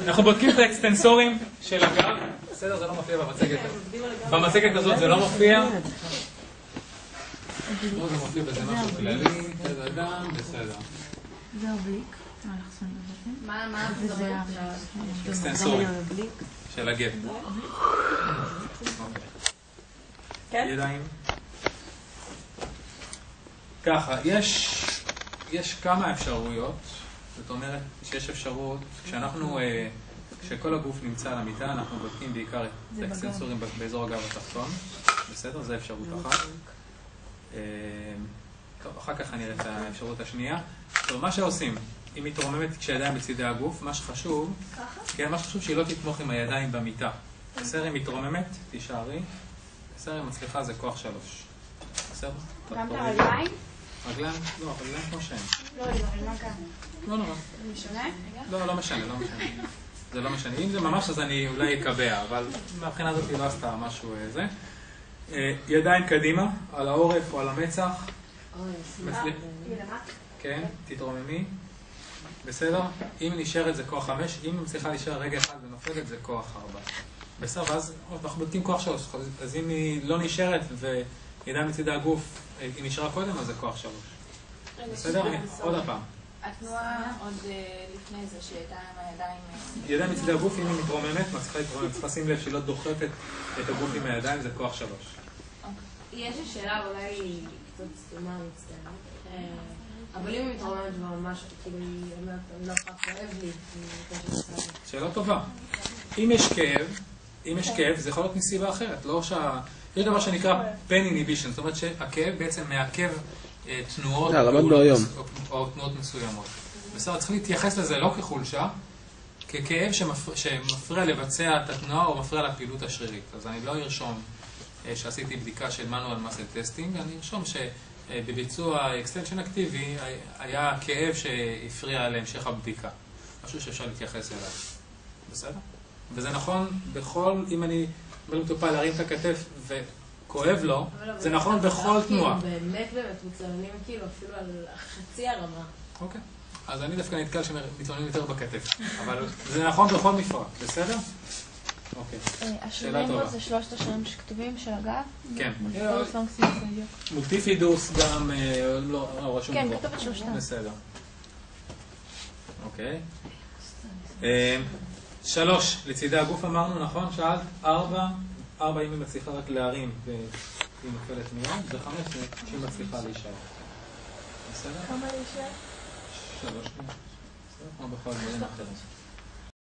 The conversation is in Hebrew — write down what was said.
אנחנו בודקים את האקסטנסורים של הגב. בסדר, זה לא מופיע במצגת. במצגת הזאת זה לא מופיע. זה מופיע בזה משהו כללי, זה אדם, בסדר. זה אובליק. מה זה אקסטנסורים של הגב. ידיים. ככה, יש כמה אפשרויות. זאת אומרת שיש אפשרות, כשכל הגוף נמצא על המיטה, אנחנו בודקים בעיקר את האקסטנסורים באזור הגב התחתון. בסדר? זו אפשרות אחת. אחר כך נראה את האפשרות השנייה. טוב, מה שעושים, אם מתרוממת כשהידיים בצדי הגוף, מה שחשוב, מה שחשוב שהיא לא תתמוך עם הידיים במיטה. בסדר, אם מתרוממת, תישארי. בסדר, אם מצליחה זה כוח 3. בסדר? גם את הרגליים? רגליים? לא, רגליים כמו שהן. לא, מה כאן? לא נורא. זה משנה? לא משנה, לא משנה. זה לא משנה. אם זה ממש, אז אני אולי אקבע, אבל מהבחינה הזאת היא לא עשתה משהו זה. ידיים קדימה, על העורף או על המצח. כן, תתרוממי. בסדר? אם נשארת זה כוח 5, אם צריכה להישאר רגע אחד ונופלת זה כוח 4. בסדר, ואז אנחנו בודקים כוח 3. אז אם היא לא נשארת וידיים מצידי הגוף, היא נשארה קודם, אז זה כוח 3. בסדר? עוד הפעם. התנועה עוד לפני זה שהייתה עם הידיים... ידיים מצידי הגוף, אם היא מתרוממת, מצליחה להתרוממת, צריך לשים לב שהיא לא דוחפת את הגוף עם הידיים, זה כוח 3. יש לי שאלה, אולי היא קצת סתומה, מצטערת. אבל אם היא מתרוממת ממש, כאילו היא אומרת, אני לא יכולה, כואב לי. שאלה טובה. אם יש כאב, זה יכול להיות מסיבה אחרת. יש דבר שנקרא pain inhibition, זאת אומרת שהכאב בעצם מעכב תנועות או תנועות מסוימות. בסדר, צריך להתייחס לזה לא כחולשה, ככאב שמפריע לבצע את התנועה או מפריע לפעילות השרירית. אז אני לא ארשום שעשיתי בדיקה של manual muscle testing, אני ארשום שבביצוע extension אקטיבי היה כאב שהפריע להמשך הבדיקה. משהו שאפשר להתייחס אליו. בסדר? וזה נכון בכל, אם אני מטופל להרים את הכתף וכואב לו, זה נכון בכל תנועה. באמת מצלמים כאילו אפילו על חצי הרמה. אוקיי. אז אני דווקא נתקל שמתלוננים יותר בכתף. אבל זה נכון בכל מפרק, בסדר? אוקיי. השרירים פה זה 3 השרירים שכתובים של הגב? כן. מולטיפידוס. מולטיפידוס גם לא רשום פה. כן, כתוב את 3. בסדר. אוקיי. 3, לצידי הגוף אמרנו, נכון? שאלת? 4, אם היא מצליחה רק להרים והיא נופלת מיד, זה 5, שהיא מצליחה להישאר. בסדר? כמה להישאר? 3, כמו בכל דברים אחרים.